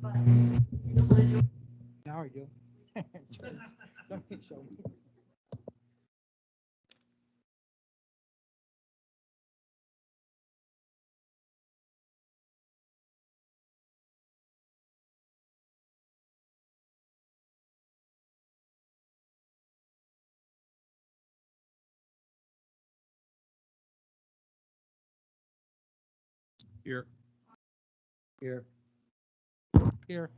Now I do. Show me. Here. Here. Here.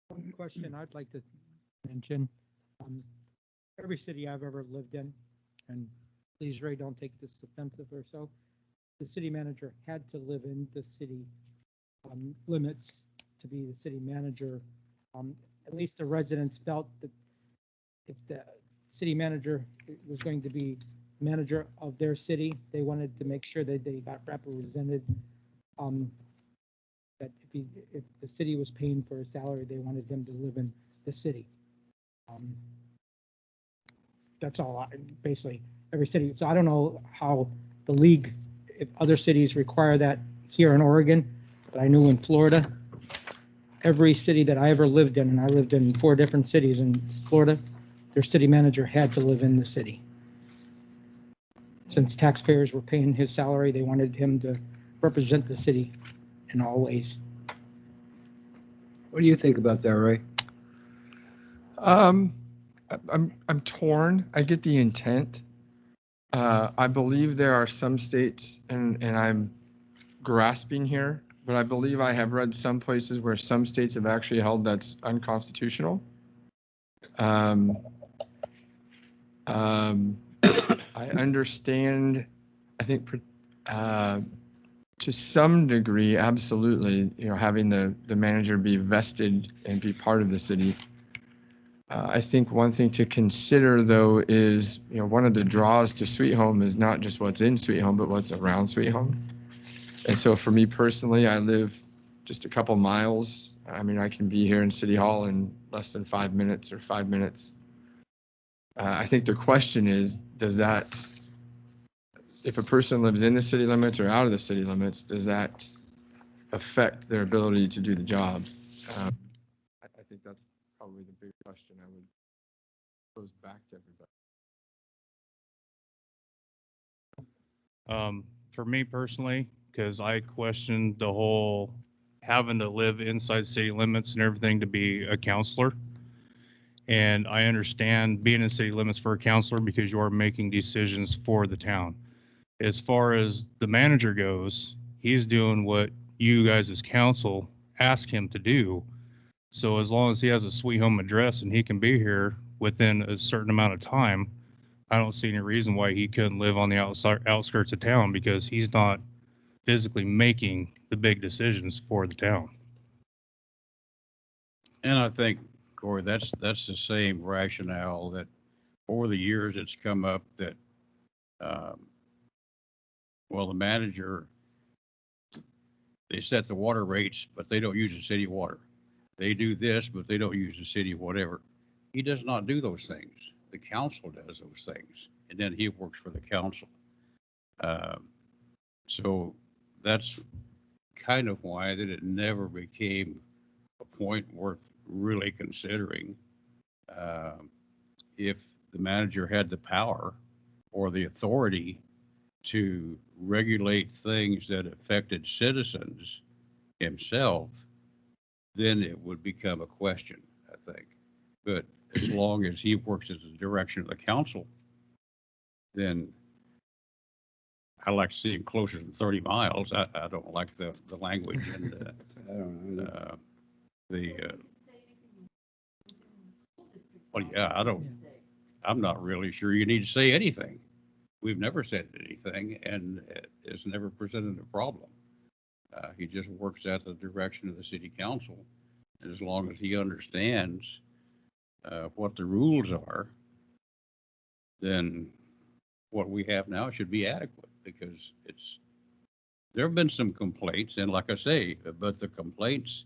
One question I'd like to mention. Um, every city I've ever lived in, and please, Ray, don't take this offensive or so, the city manager had to live in the city limits to be the city manager. At least the residents felt that if the city manager was going to be manager of their city, they wanted to make sure that they got represented. That if the city was paying for his salary, they wanted him to live in the city. That's all. Basically, every city. So I don't know how the league, if other cities require that here in Oregon, but I knew in Florida, every city that I ever lived in, and I lived in 4 different cities in Florida, their city manager had to live in the city. Since taxpayers were paying his salary, they wanted him to represent the city in all ways. What do you think about that, Ray? I'm torn. I get the intent. I believe there are some states, and I'm grasping here, but I believe I have read some places where some states have actually held that's unconstitutional. I understand. I think to some degree, absolutely, having the manager be vested and be part of the city. I think one thing to consider, though, is one of the draws to Sweet Home is not just what's in Sweet Home, but what's around Sweet Home. And so for me personally, I live just a couple miles. I mean, I can be here in City Hall in less than 5 minutes or 5 minutes. I think the question is, if a person lives in the city limits or out of the city limits, does that affect their ability to do the job? I think that's probably the big question I would pose back to everybody. For me personally, because I questioned the whole having to live inside city limits and everything to be a counselor. And I understand being in city limits for a counselor because you are making decisions for the town. As far as the manager goes, he's doing what you guys as council ask him to do. So as long as he has a sweet home address and he can be here within a certain amount of time, I don't see any reason why he couldn't live on the outskirts of town because he's not physically making the big decisions for the town. And I think, Corey, that's the same rationale that over the years it's come up that, well, the manager, they set the water rates, but they don't use the city water. They do this, but they don't use the city whatever. He does not do those things. The council does those things, and then he works for the council. So that's kind of why that it never became a point worth really considering. If the manager had the power or the authority to regulate things that affected citizens himself, then it would become a question, I think. But as long as he works in the direction of the council, then I like to see him closer than 30 miles. I don't like the language and I don't know. Well, yeah, I'm not really sure you need to say anything. We've never said anything, and it's never presented a problem. He just works at the direction of the city council. As long as he understands what the rules are, then what we have now should be adequate, because there have been some complaints, and like I say, but the complaints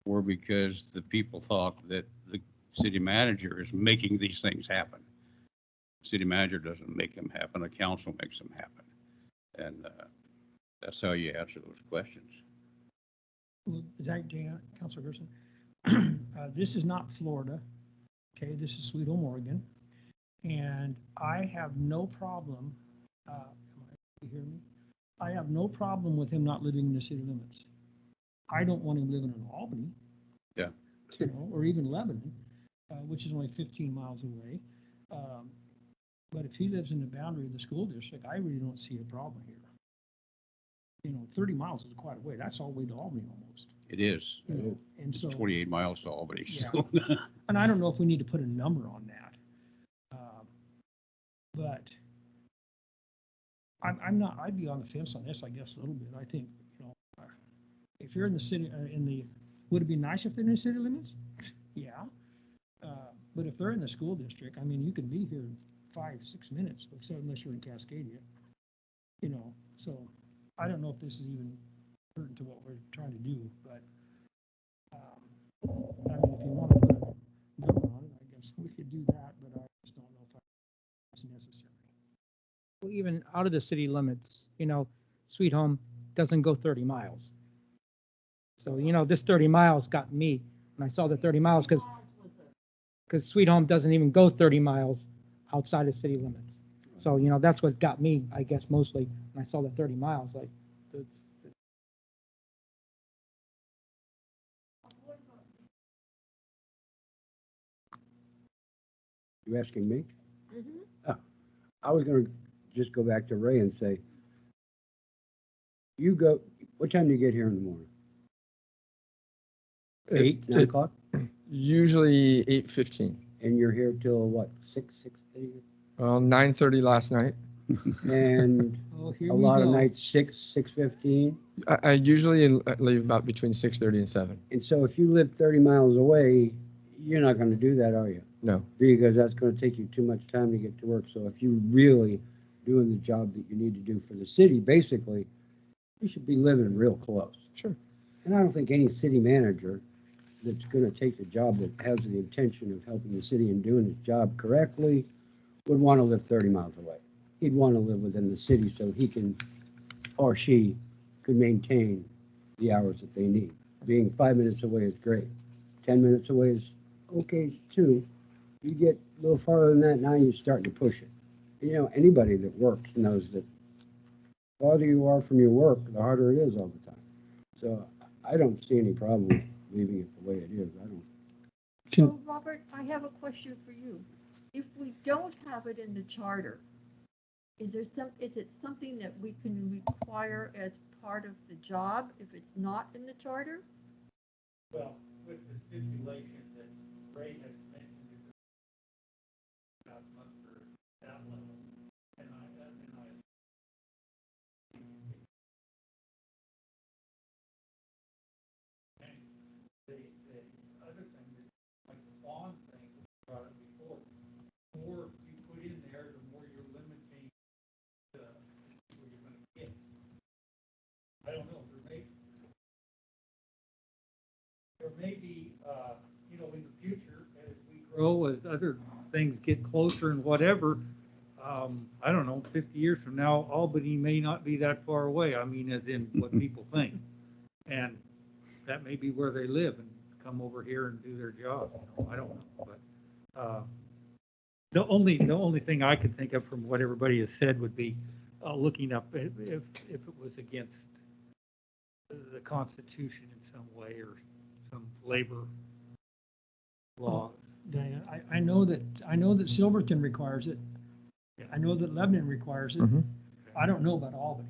were because the people thought that the city manager is making these things happen. City manager doesn't make them happen, the council makes them happen. And that's how you answer those questions. Zach, Councilor Gerson. This is not Florida. Okay, this is Sweet Home, Oregon. And I have no problem, you hear me? I have no problem with him not living in the city limits. I don't want him living in Albany. Yeah. You know, or even Lebanon, which is only 15 miles away. But if he lives in the boundary of the school district, I really don't see a problem here. You know, 30 miles is quite a way. That's all the way to Albany almost. It is. You know, and It's so, 28 miles to Albany. Yeah. So. and I don't know if we need to put a number on that. But I'd be on the fence on this, I guess, a little bit. I think, you know, if you're in the city, would it be nice if they're in the city limits? Yeah. But if they're in the school district, I mean, you can be here 5-6 minutes, except unless you're in Cascadia. You know, so I don't know if this is even pertinent to what we're trying to do, but I mean, if you want to put a number on it, I guess we could do that, but I just don't know if that's necessary. Well, even out of the city limits, you know, Sweet Home doesn't go 30 miles. So, you know, this 30 miles got me when I saw the 30 miles because Sweet Home doesn't even go 30 miles outside of city limits. So, you know, that's what got me, I guess, mostly when I saw the 30 miles, like, You asking me? Oh, I was gonna just go back to Ray and say, what time do you get here in the morning? 8, 9 o'clock? Usually 8:15. And you're here till what, 6:30? Well, 9:30 last night. And oh, here a we lot of go. nights, 6:15. I usually leave about between 6:30 and 7. And so if you live 30 miles away, you're not gonna do that, are you? No. Because that's gonna take you too much time to get to work. So if you really doing the job that you need to do for the city, basically, you should be living real close. Sure. And I don't think any city manager that's gonna take the job that has the intention of helping the city and doing his job correctly would wanna live 30 miles away. He'd wanna live within the city so he can, or she, could maintain the hours that they need. Being 5 minutes away is great. 10 minutes away is okay too. You get a little farther than that, now you're starting to push it. You know, anybody that works knows that the farther you are from your work, the harder it is all the time. So I don't see any problem with leaving it the way it is. I don't. So, Robert, I have a question for you. If we don't have it in the charter, is it something that we can require as part of the job if it's not in the charter? Well, with the stipulation that Ray has mentioned, not much for that level, and the other thing is like the bond thing, we brought up before. The more you put in there, the more you're limiting the people you're gonna get. I don't know, there may be, you know, in the future, as we grow, as other things get closer and whatever, I don't know, 50 years from now, Albany may not be that far away. I mean, as in what people think. And that may be where they live and come over here and do their job. You know, I don't know, but the only thing I could think of from what everybody has said would be looking up if it was against the Constitution in some way or some labor law. Diane, I know that Silverton requires it. I know that Lebanon requires it. Mhm. I don't know about Albany.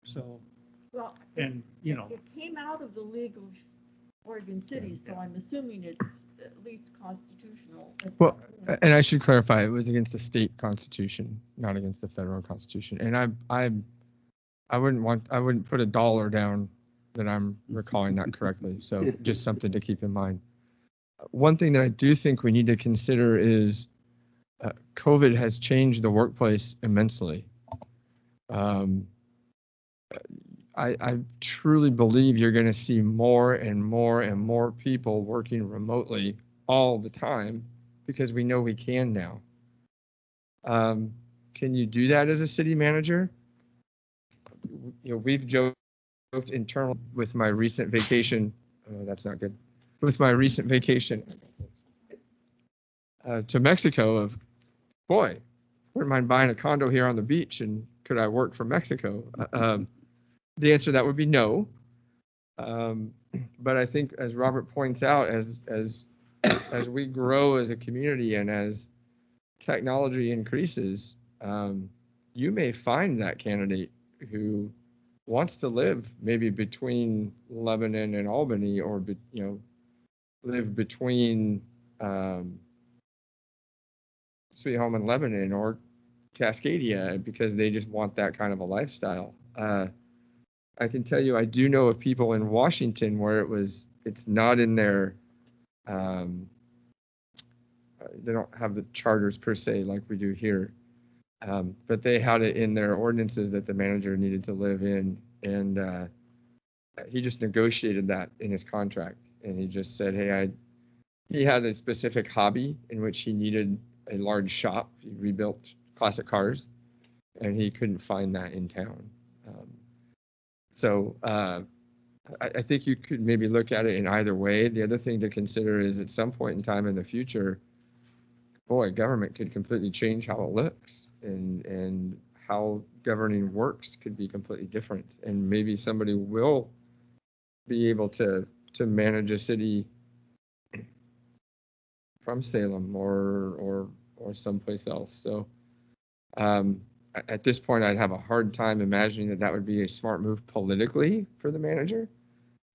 So, Well, and, you know, it came out of the League of Oregon Cities, so I'm assuming it's at least constitutional. at Well, that point. and I should clarify, it was against the state constitution, not against the federal constitution. And I wouldn't put a dollar down that I'm recalling that correctly. So just something to keep in mind. One thing that I do think we need to consider is COVID has changed the workplace immensely. I truly believe you're going to see more and more and more people working remotely all the time because we know we can now. Can you do that as a city manager? You know, we've joked internally with my recent vacation. Oh, that's not good. With my recent vacation to Mexico, of boy, wouldn't mind buying a condo here on the beach, and could I work from Mexico? The answer to that would be no. But I think, as Robert points out, as we grow as a community and as technology increases, you may find that candidate who wants to live maybe between Lebanon and Albany, or you know, live between Sweet Home in Lebanon or Cascadia because they just want that kind of a lifestyle. I can tell you, I do know of people in Washington where it's not in their, they don't have the charters per se like we do here, but they had it in their ordinances that the manager needed to live in, and he just negotiated that in his contract, and he just said, hey, he had a specific hobby in which he needed a large shop. He rebuilt classic cars, and he couldn't find that in town. So I think you could maybe look at it in either way. The other thing to consider is at some point in time in the future, boy, government could completely change how it looks, and how governing works could be completely different. And maybe somebody will be able to manage a city from Salem or someplace else. So at this point, I'd have a hard time imagining that would be a smart move politically for the manager.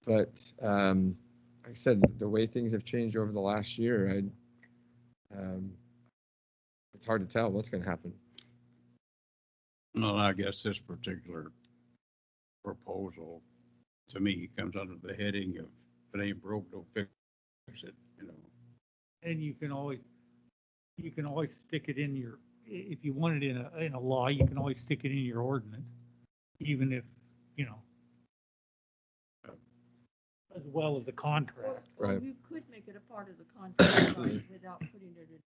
But like I said, the way things have changed over the last year, it's hard to tell what's going to happen. Well, I guess this particular proposal, to me, comes under the heading of, if it ain't broke, don't fix it, you know. And you can always stick it in your, if you want it in a law, you can always stick it in your ordinance, even if, you know, as well as the contract. Or Right. you could make it a part of the contract without putting it in.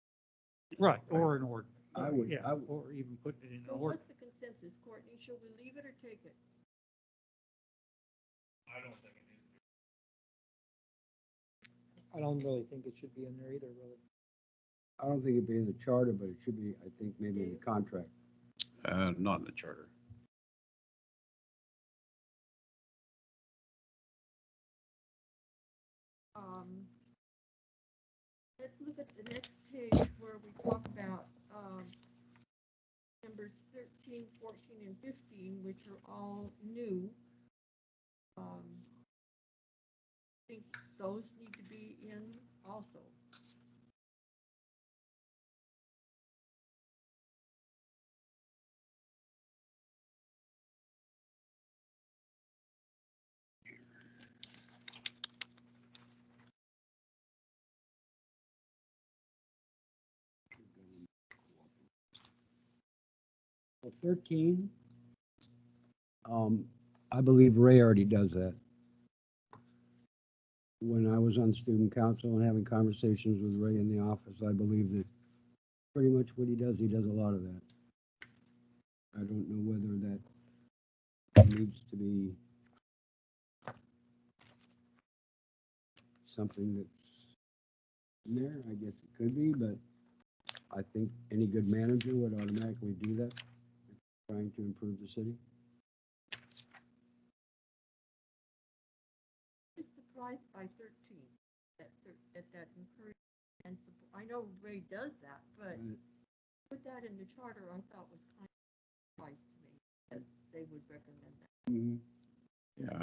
Right, or an ordinance. I would- Yeah, I would- or even putting it in an So ordinance. what's the consensus, Courtney? Shall we leave it or take it? I don't think it is. I don't really think it should be in there either, really. I don't think it'd be in the charter, but it should be, I think, maybe in the contract. Not in the charter. at the next page where we talk about, numbers 13, 14, and 15, which are all new. I think those need to be in also. Well, 13, I believe Ray already does that. When I was on student council and having conversations with Ray in the office, I believe that pretty much what he does a lot of that. I don't know whether that needs to be something that's in there. I guess it could be, but I think any good manager would automatically do that, trying to improve the city. I'm surprised by 13, that encourage and support. I know Ray does that, but put that in the charter, I thought was kind of surprise to me that they would recommend that. Mhm. Yeah,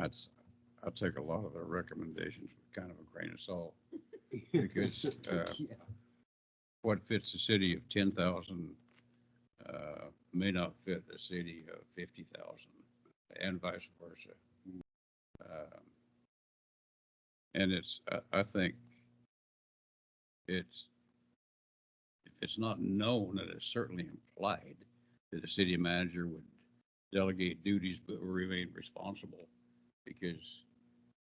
I'd take a lot of their recommendations with kind of a grain of salt. Because, Yeah. What fits a city of 10,000 may not fit a city of 50,000, and vice versa. And I think if it's not known, that it's certainly implied that the city manager would delegate duties but remain responsible, because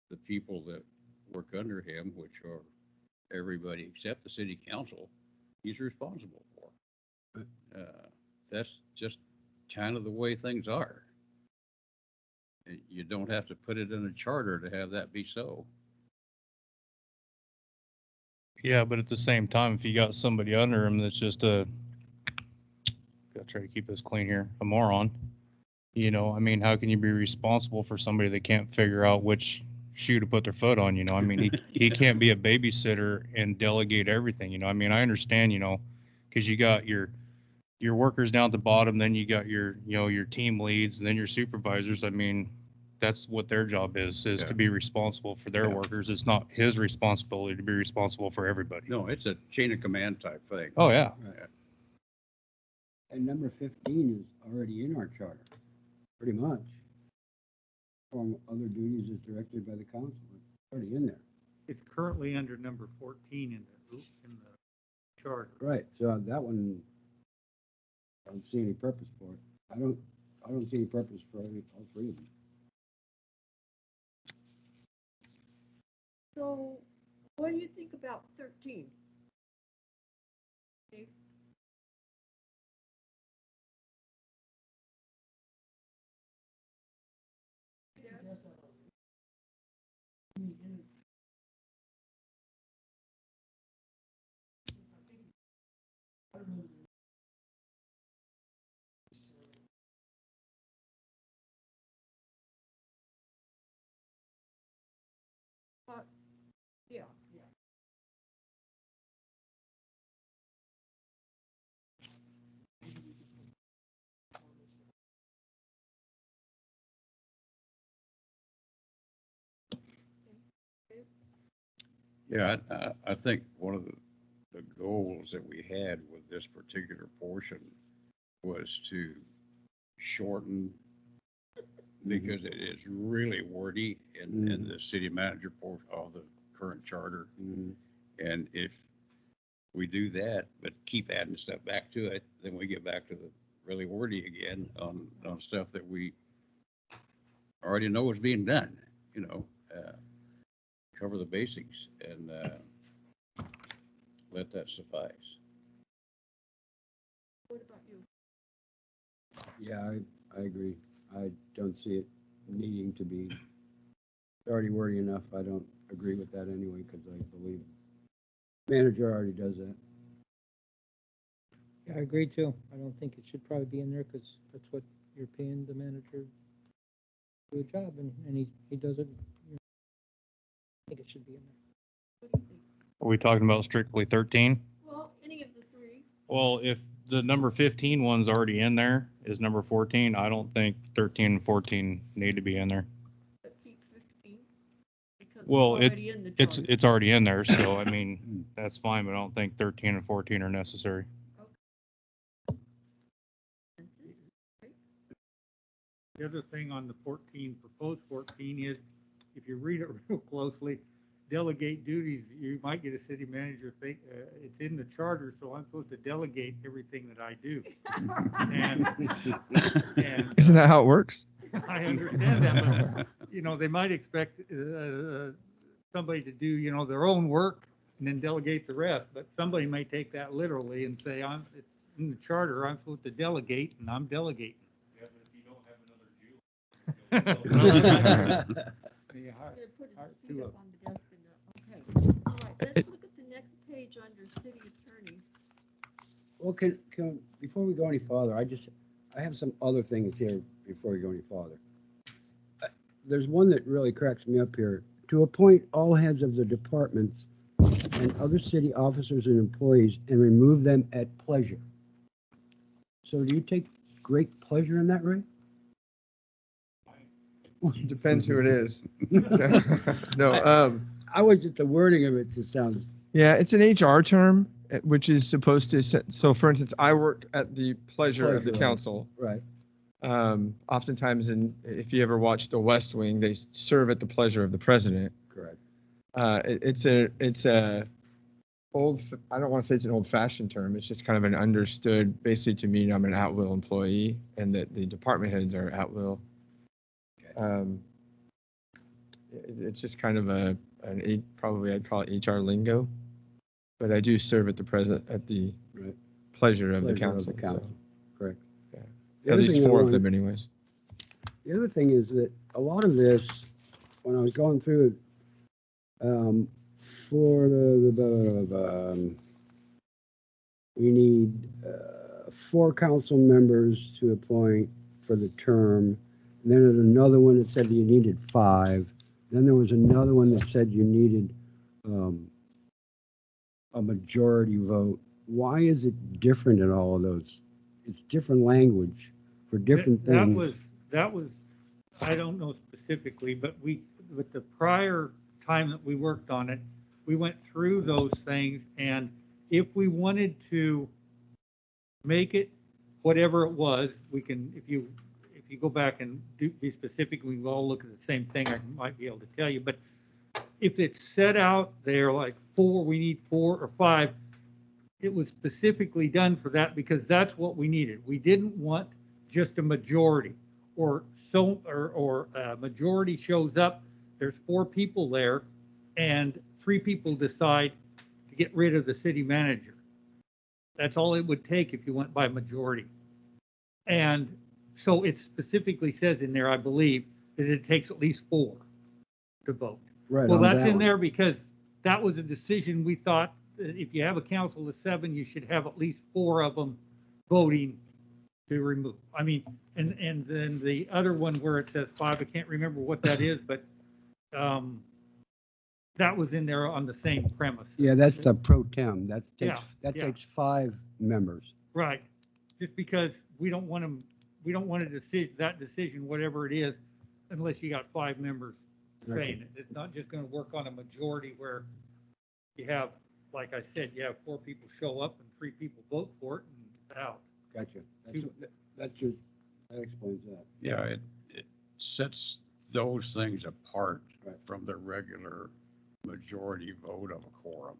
the people that work under him, which are everybody except the city council, he's responsible for. That's just kind of the way things are. And you don't have to put it in a charter to have that be so. Yeah, but at the same time, if you got somebody under him that's just gotta try to keep this clean here, a moron, you know, I mean, how can you be responsible for somebody that can't figure out which shoe to put their foot on, you know? I mean, he can't be a babysitter and delegate everything, you know? I mean, I understand, you know, because you got your workers down at the bottom, then you got your, you know, your team leads, and then your supervisors. I mean, that's what their job is Yeah. to be responsible for their Yeah. workers. It's not his responsibility to be responsible for everybody. No, it's a chain of command type thing. Oh, yeah. And number 15 is already in our charter, pretty much. From other duties as directed by the council, it's already in there. It's currently under number 14 in the charter. Right, so that one, I don't see any purpose for it. I don't see any purpose for all three of them. So what do you think about 13? Dave? Yeah. Yeah, I think one of the goals that we had with this particular portion was to shorten, because it is really wordy in the city manager portion of the current charter. Mhm. And if we do that, but keep adding stuff back to it, then we get back to the really wordy again on stuff that we already know is being done, you know. Cover the basics and let that suffice. What about you? Yeah, I agree. I don't see it needing to be already wordy enough. I don't agree with that anyway, because I believe manager already does that. Yeah, I agree too. I don't think it should probably be in there because that's what you're paying the manager to do a job and he does it. I think it should be in there. What do you think? Are we talking about strictly 13? Well, any of the three. Well, if the number 15 one's already in there, is number 14, I don't think 13 and 14 need to be in there. But keep 15 because it's Well, already in the It's charter. it's already in there, so I mean, that's fine, but I don't think 13 and 14 are necessary. The other thing on the 14, proposed 14 is, if you read it real closely, delegate duties, you might get a city manager think, it's in the charter, so I'm supposed to delegate everything that I do. And Isn't that how it works? I understand that, but, you know, they might expect somebody to do, you know, their own work and then delegate the rest, but somebody may take that literally and say, it's in the charter, I'm supposed to delegate, and I'm delegating. Yeah, but if you don't have another Julie. I'm gonna put All right, his feet two up of on the desk and, okay. All right, let's look at the next page under city attorney. Well, before we go any farther, I have some other things here before we go any farther. There's one that really cracks me up here. To appoint all heads of the departments and other city officers and employees and remove them at pleasure. So do you take great pleasure in that, Ray? Depends who it is. No, I was just, the wording of it just sounds, yeah, it's an HR term, which is supposed to set, so for instance, I work at the pleasure of the Pleasure of. council. right. Oftentimes, if you ever watch The West Wing, they serve at the pleasure of the president. Correct. It's a I don't want to say it's an old-fashioned term. It's just kind of an understood, basically to me, I'm an at-will employee, and that the department heads are at-will. It's just kind of probably I'd call it HR lingo, but I do serve at the Right. pleasure of Pleasure the council. council. Correct. Yeah. The At other least thing I 4 of wanted- them, anyways. The other thing is that a lot of this, when I was going through it, for we need 4 council members to appoint for the term. And then there's another one that said that you needed 5. Then there was another one that said you needed a majority vote. Why is it different in all of those? It's different language for different things. That was, I don't know specifically, but with the prior time that we worked on it, we went through those things, and if we wanted to make it whatever it was, we can, if you go back and be specific, we can all look at the same thing, I might be able to tell you, but if it's set out there like 4, we need 4 or 5, it was specifically done for that because that's what we needed. We didn't want just a majority or a majority shows up, there's 4 people there and 3 people decide to get rid of the city manager. That's all it would take if you went by majority. And so it specifically says in there, I believe, that it takes at least 4 to vote. Right. Well, on that's that in one. there because that was a decision we thought that if you have a council of 7, you should have at least 4 of them voting to remove. I mean, and then the other one where it says 5, I can't remember what that is, but that was in there on the same premise. Yeah, that's a pro tem. That Yeah, takes 5 members. Right. Just because we don't want them, we don't want that decision, whatever it is, unless you got 5 members saying it. It's not just gonna work on a majority where you have, like I said, you have 4 people show up and 3 people vote for it and it's out. Gotcha. That explains that. Yeah, it sets those things apart Right. from the regular majority vote of a quorum.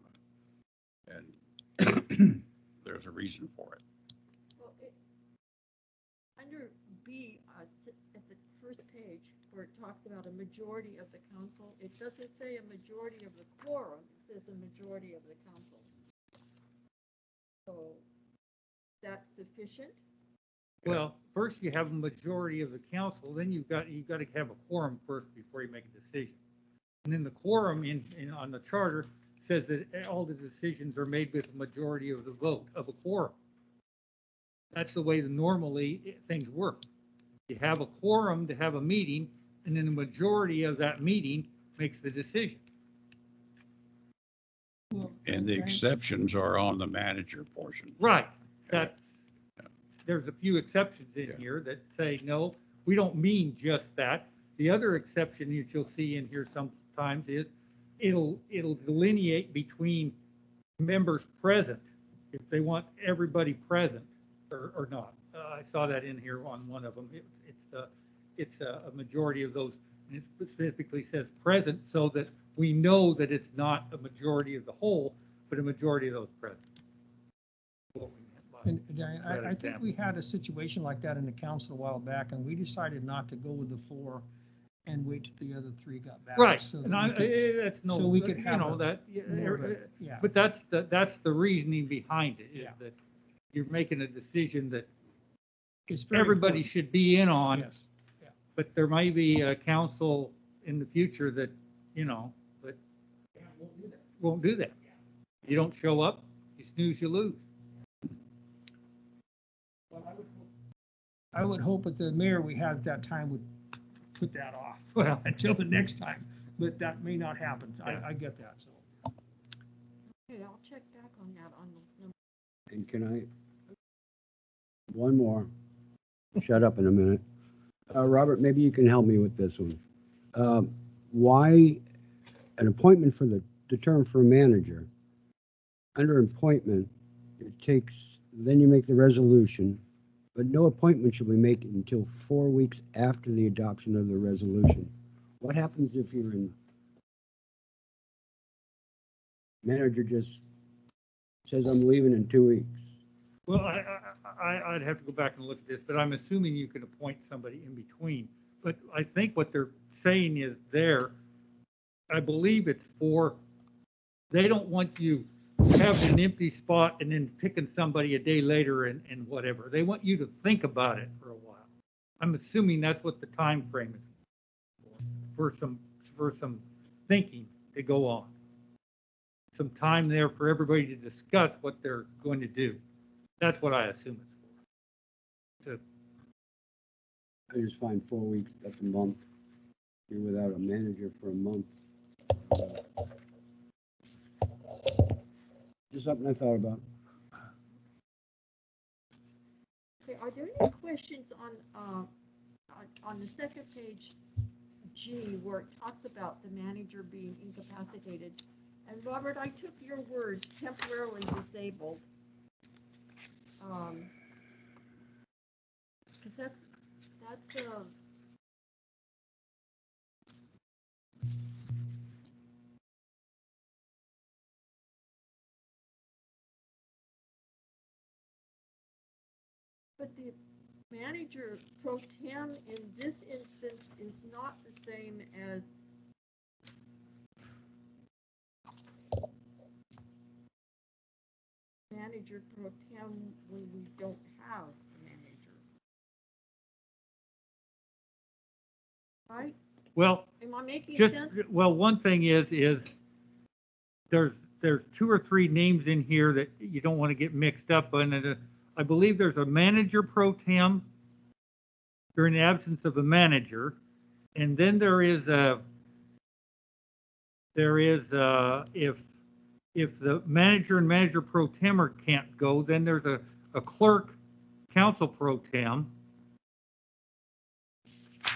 And there's a reason for it. Well, under B, at the first page, where it talks about a majority of the council, it doesn't say a majority of the quorum, it says a majority of the council. So, that's sufficient? Well, first you have a majority of the council, then you've got to have a quorum first before you make a decision. And then the quorum on the charter says that all the decisions are made with a majority of the vote of a quorum. That's the way normally things work. You have a quorum to have a meeting, and then the majority of that meeting makes the decision. Well, And the okay. exceptions are on the manager portion. Right, that, there's a few exceptions in Yeah. here that say, no, we don't mean just that. The other exception that you'll see in here sometimes is it'll delineate between members present, if they want everybody present or not. I saw that in here on one of them. It's a majority of those, and it specifically says present so that we know that it's not a majority of the whole, but a majority of those present. What we meant by And Diane, that I think we example. had a situation like that in the council a while back, and we decided not to go with the 4 and wait till the other 3 got back. Right, so and that we could- that's no, so we could you have know, a- that, more of a- Yeah, but that's the reasoning behind it, is Yeah. that you're making a decision that it's very everybody important. should be in on, Yes, but there might be a council in the future that, you know, that won't do that. You don't show up, you snooze, you lose. I would hope that the mayor we had at that time would put that off Well, until the next time, but that may not happen. Yeah. I get that, so. Okay, I'll check back on that, on those numbers. And can one more, shut up in a minute. Robert, maybe you can help me with this one. Why an appointment for the term for a manager, under appointment, it takes, then you make the resolution, but no appointment shall be made until 4 weeks after the adoption of the resolution. What happens if you're in, manager just says, I'm leaving in 2 weeks? well, I'd have to go back and look at this, but I'm assuming you can appoint somebody in between. But I think what they're saying is there, I believe it's for, they don't want you having an empty spot and then picking somebody a day later and whatever. They want you to think about it for a while. I'm assuming that's what the time frame is for some thinking to go on. Some time there for everybody to discuss what they're going to do. That's what I assume it's for. I just find 4 weeks, that's a month. You're without a manager for a month. Just something I thought about. Okay, are there any questions on the second page, G, where it talks about the manager being incapacitated? And Robert, I took your words, temporarily disabled. Because that's but the manager pro tem in this instance is not the same as manager pro tem when we don't have a manager. Right? Well, Am I making just, sense? well, one thing is there's 2 or 3 names in here that you don't want to get mixed up on. And I believe there's a manager pro tem during the absence of a manager. And then there is if the manager and manager pro tem can't go, then there's a clerk, council pro tem.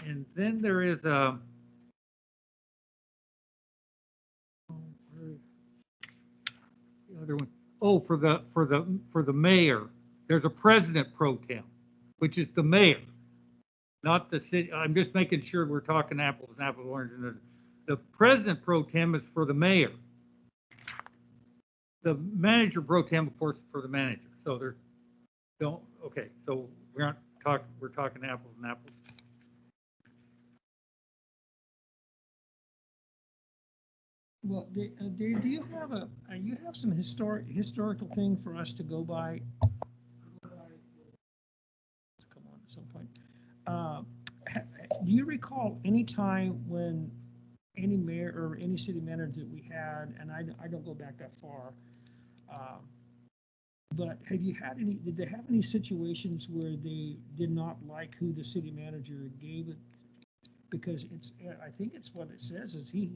And then there is the other one. Oh, for the mayor, there's a president pro tem, which is the mayor, not the city. I'm just making sure we're talking apples and apples, oranges. And the president pro tem is for the mayor. The manager pro tem, of course, for the manager. So okay, so we're talking apples and apples. well, do you have you have some historical thing for us to go by? Come on, at some point. Do you recall any time when any mayor or any city manager that we had, and I don't go back that far, but did they have any situations where they did not like who the city manager gave it? Because I think it's what it says, is he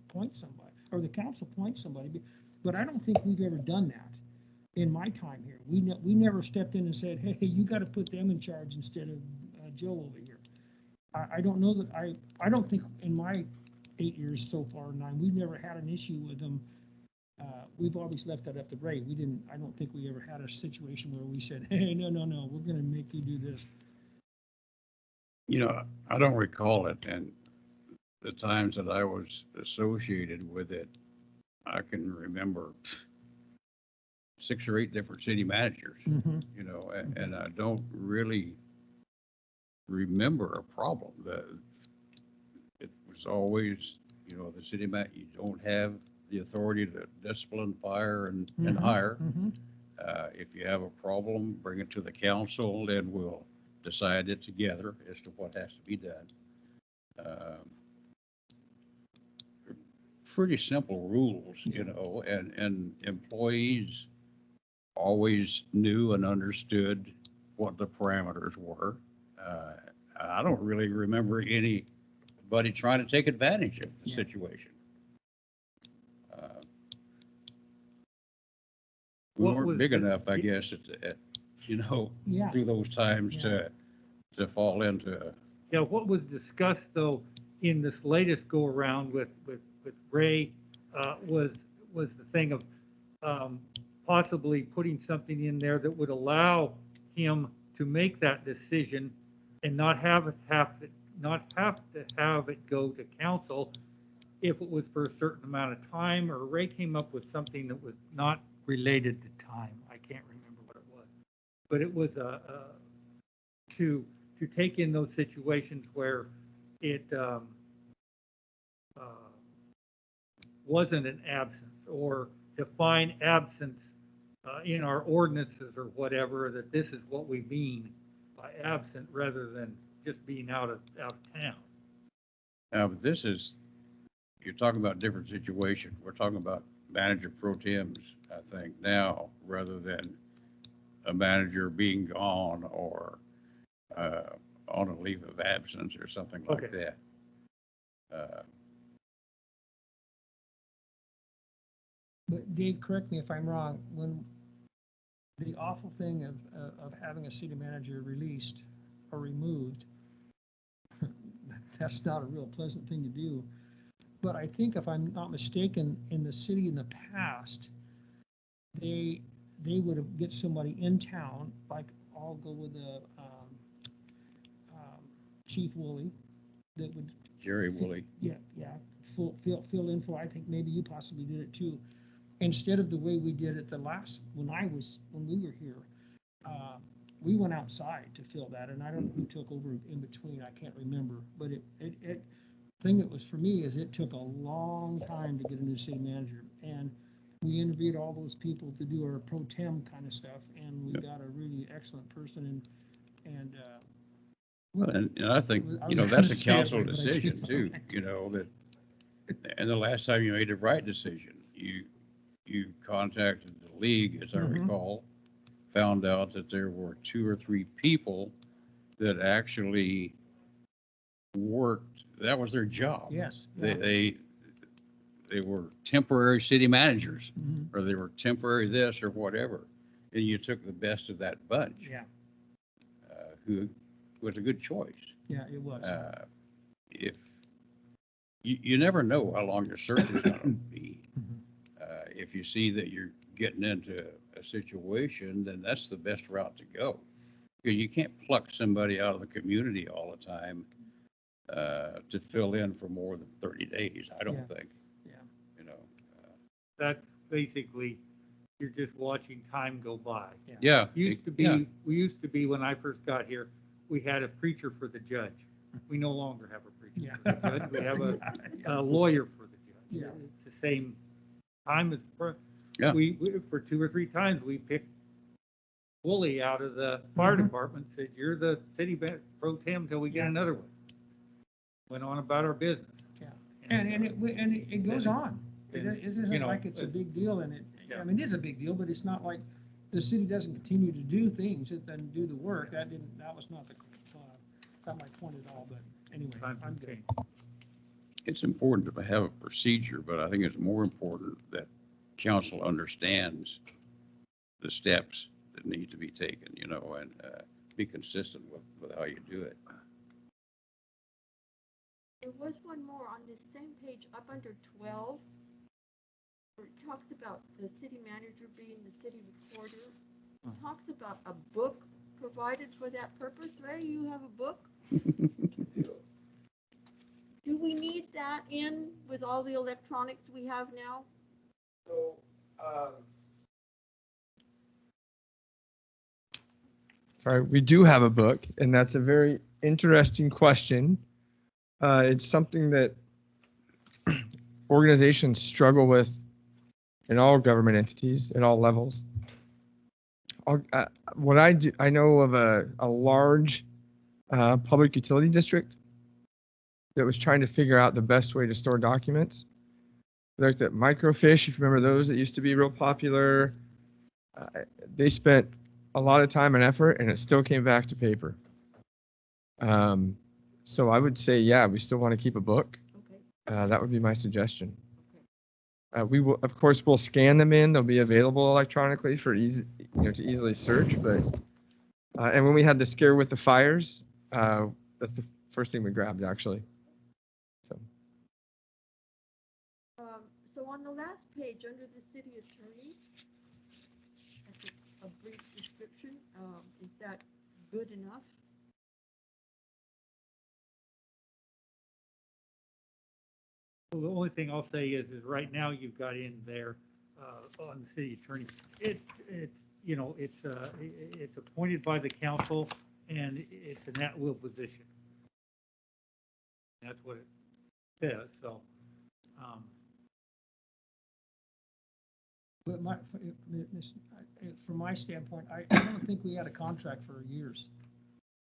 points somebody, or the council points somebody. But I don't think we've ever done that in my time here. We never stepped in and said, hey, you got to put them in charge instead of Joe over here. I don't know that, I don't think in my 8 years so far, 9, we've never had an issue with them. We've always left that up to Ray. I don't think we ever had a situation where we said, hey, no, we're gonna make you do this. You know, I don't recall it, and the times that I was associated with it, I can remember 6 or 8 different city managers, you know, and I don't really remember a problem. It was always, you know, the city you don't have the authority to discipline, fire, and hire. If you have a problem, bring it to the council, and we'll decide it together as to what has to be done. Pretty simple rules, you know, and employees always knew and understood what the parameters were. I don't really remember anybody trying to take advantage of the situation. We What weren't was big the- enough, I guess, you know, Yeah, through those times to fall into. Yeah, what was discussed though in this latest go around with Ray was the thing of possibly putting something in there that would allow him to make that decision and not have to have it go to council if it was for a certain amount of time, or Ray came up with something that was not related to time. I can't remember what it was, but it was to take in those situations where it wasn't an absence, or define absence in our ordinances or whatever, that this is what we mean by absent rather than just being out of town. Now, you're talking about different situation. We're talking about manager pro tems, I think, now, rather than a manager being gone or on a leave of absence or something like Okay. that. but Dave, correct me if I'm wrong, when the awful thing of having a city manager released or removed, that's not a real pleasant thing to do. But I think if I'm not mistaken, in the city in the past, they would have get somebody in town, like I'll go with the Chief Woolley, that would, Jerry Woolley. yeah, fill in for, I think maybe you possibly did it too. Instead of the way we did it when we were here, we went outside to fill that, and I don't know who took over in between, I can't remember, but thing that was for me is it took a long time to get a new city manager, and we interviewed all those people to do our pro tem kind of stuff, and we got a really excellent person, and Well, and I think, I you was know, gonna that's a say it council right, but I decision didn't. too, you know, that, and the last time you made the right decision, you contacted the league, as I Mhm. recall, found out that there were 2 or 3 people that actually worked, that was their job. yes. yeah. They were temporary city managers, Mhm. or they were temporary this or whatever, and you took the best of that bunch. Yeah, Who was a good choice. yeah, it was. If you never know how long your search is going to be. Mhm. If you see that you're getting into a situation, then that's the best route to go. Because you can't pluck somebody out of the community all the time to fill in for more than 30 days, I don't Yeah. think. Yeah. You know. That's basically, you're just watching time go by. Yeah. Used to yeah. be, we used to be, when I first got here, we had a preacher for the judge. We no longer have a preacher Yeah. for the judge. We have Yeah. a lawyer for the judge. Yeah. It's the same time as, Yeah. we, for 2 or 3 times, we picked Woolley out of the fire Mhm. department, said, you're the city pro tem till we get Yeah. another one. Went on about our business. Yeah. And it goes on. It and, isn't you know, like it's a big deal, and Yeah. I mean, it is a big deal, but it's not like the city doesn't continue to do things, it doesn't do the work. That was not my point at all, but anyway, Times I'm have good. changed. It's important to have a procedure, but I think it's more important that council understands the steps that need to be taken, and be consistent with how you do it. There was one more on this same page, up under 12, where it talks about the city manager being the city recorder. It talks about a book provided for that purpose. Ray, you have a book? Do we need that in with all the electronics we have now? So, sorry, we do have a book, and that's a very interesting question. It's something that organizations struggle with in all government entities at all levels. What I do, I know of a large public utility district that was trying to figure out the best way to store documents. They looked at microfiche, if you remember those that used to be real popular. They spent a lot of time and effort, and it still came back to paper. So I would say, yeah, we still want to keep a book. Okay. That would be my suggestion. We will, of course, we'll scan them in. They'll be available electronically for easy, to easily search. But and when we had the scare with the fires, that's the first thing we grabbed, actually. So. So on the last page, under the city attorney, a brief description, is that good enough? Well, the only thing I'll say is right now you've got in there on the city attorney, it's appointed by the council and it's an at-will position. That's what it says, so. But from my standpoint, I don't think we had a contract for years.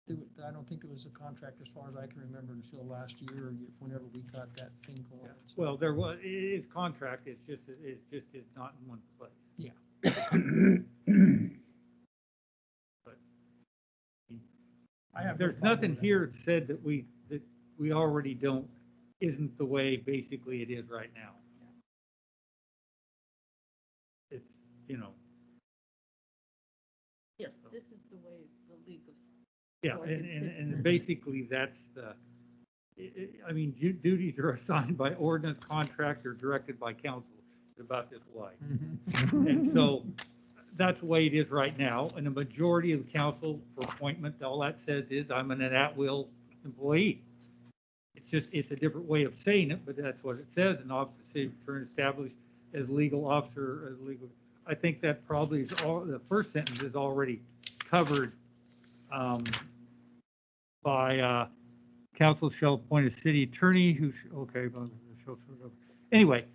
I don't think it was a contract as far as I can remember until last year, or whenever we got that thing going. So, Well, it is contract, it's just is not in one place. Yeah. But I have no there's problem nothing with that. here that said that we already don't, isn't the way basically it is right now. It's, Yes, this is the way the League of. yeah, Well, it's- and basically that's duties are assigned by ordinance, contract, or directed by council. It's about this wide. And so that's the way it is right now. And the majority of the council for appointment, all that says is I'm an at-will employee. It's a different way of saying it, but that's what it says. An officer of city attorney established as legal officer, as legal. I think that probably is the first sentence is already covered by council shall appoint a city attorney who, anyway,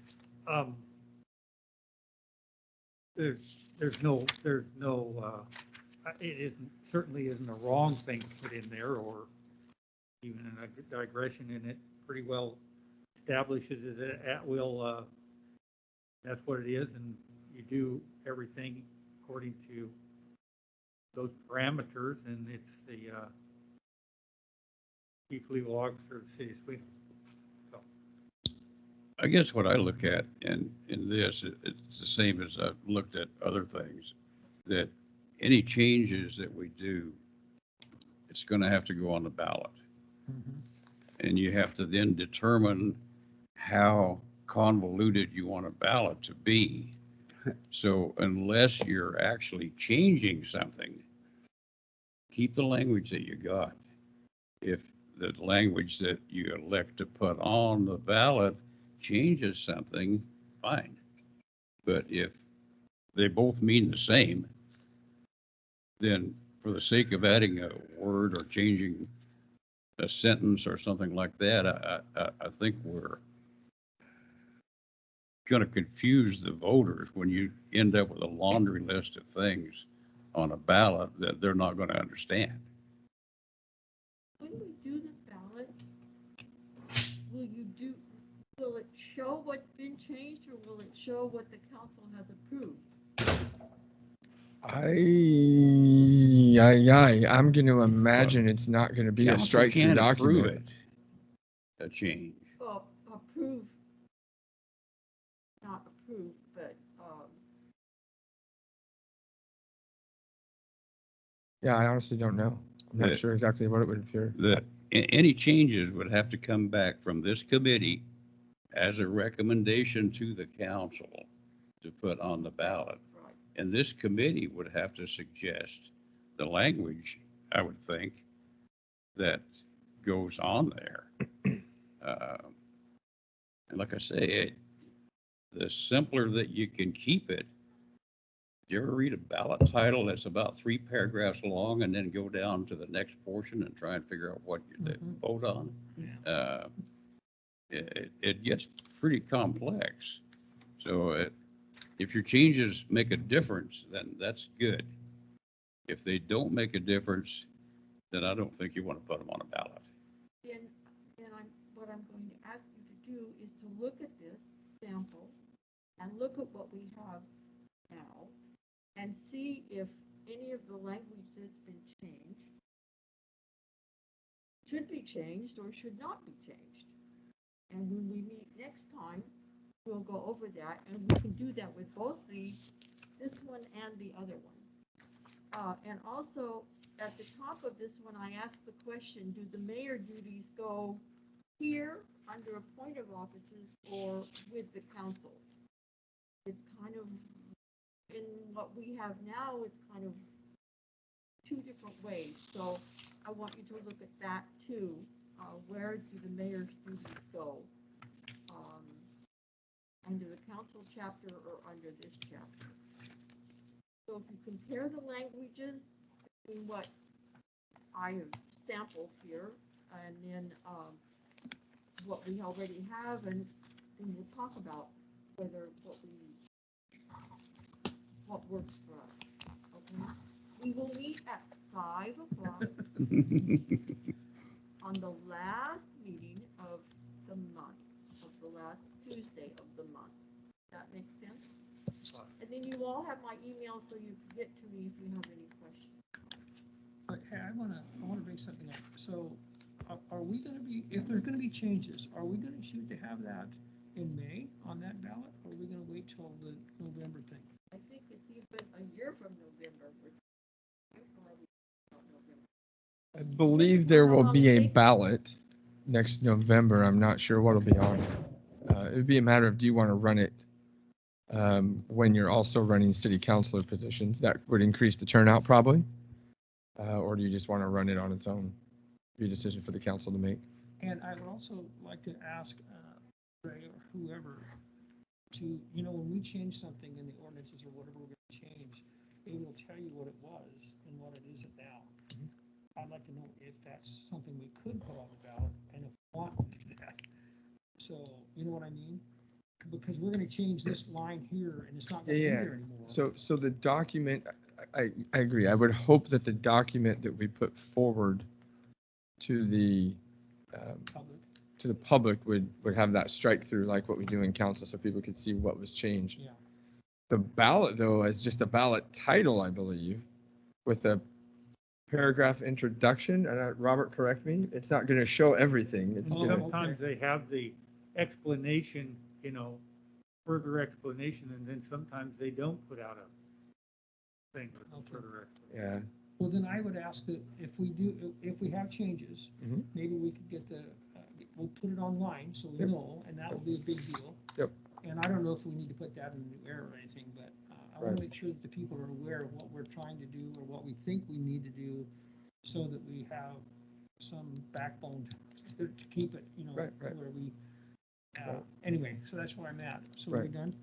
there's no, it certainly isn't a wrong thing to put in there, or even a digression in it, pretty well establishes it at will, that's what it is, and you do everything according to those parameters, and it's the chief legal officer of the city of Sweeto. So. I guess what I look at in this, it's the same as I've looked at other things, that any changes that we do, it's going to have to go on the ballot. And you have to then determine how convoluted you want a ballot to be. So unless you're actually changing something, keep the language that you got. If the language that you elect to put on the ballot changes something, fine. But if they both mean the same, then for the sake of adding a word or changing a sentence or something like that, I think we're going to confuse the voters when you end up with a laundry list of things on a ballot that they're not going to understand. When we do the ballot, will it show what's been changed, or will it show what the council has approved? I'm going to imagine it's not going to be a Council strike through can't approve document. it, a change. Well, approve, not approve, but, Yeah, I honestly don't know. I'm Yeah. not sure exactly what it would appear. That any changes would have to come back from this committee as a recommendation to the council to put on the ballot. Right. And this committee would have to suggest the language, I would think, that goes on there. And like I say, the simpler that you can keep it. Do you ever read a ballot title that's about 3 paragraphs long and then go down to the next portion and try and figure out what you vote on? It gets pretty complex. So if your changes make a difference, then that's good. If they don't make a difference, then I don't think you want to put them on a ballot. Then what I'm going to ask you to do is to look at this sample and look at what we have now and see if any of the language that's been changed should be changed or should not be changed. And when we meet next time, we'll go over that, and we can do that with both this one and the other one. And also, at the top of this one, I asked the question, do the mayor duties go here under appointed offices or with the council? It's kind of, in what we have now, it's kind of 2 different ways. So I want you to look at that too. Where do the mayor's duties go? Under the council chapter or under this chapter? So if you compare the languages between what I have sampled here and then what we already have, and then we'll talk about whether what works for us. Okay? We will meet at 5 o'clock on the last meeting of the month, of the last Tuesday of the month. That makes sense? And then you all have my email, so you can get to me if you have any questions. But hey, I wanna bring something up. So are we gonna be, if there's gonna be changes, are we gonna shoot to have that in May on that ballot? Or are we gonna wait till the November thing? I think it's even a year from November. How far are we from November? I believe there will be a ballot next November. I'm not sure what'll be on it. It would be a matter of, do you want to run it when you're also running city councilor positions? That would increase the turnout probably. Or do you just want to run it on its own? Be a decision for the council to make. And I would also like to ask Ray or whoever to, when we change something in the ordinances or whatever we're going to change, it will tell you what it was and what it isn't now. I'd like to know if that's something we could put on the ballot and if we want to do that. So, you know what I mean? Because we're going to change this line here and it's not going to be there anymore. So the document, I agree. I would hope that the document that we put forward to the public would have that strike through like what we do in council, so people could see what was changed. Yeah. The ballot, though, is just a ballot title, I believe, with a paragraph introduction. And Robert, correct me. It's not going to show everything. It's Oh, gonna, Sometimes they have the explanation, further explanation, and then sometimes they don't put out a thing with Okay. further explanation. yeah. Well, then I would ask that if we have changes, Mhm. maybe we could get we'll put it online so we Yep. know, and that will be a big deal. Yep. And I don't know if we need to put that in the new era or anything, but I want Right. to make sure that the people are aware of what we're trying to do or what we think we need to do so that we have some backbone to keep it, Right. where we, Right. anyway, so that's where I'm at. So we're Right. done?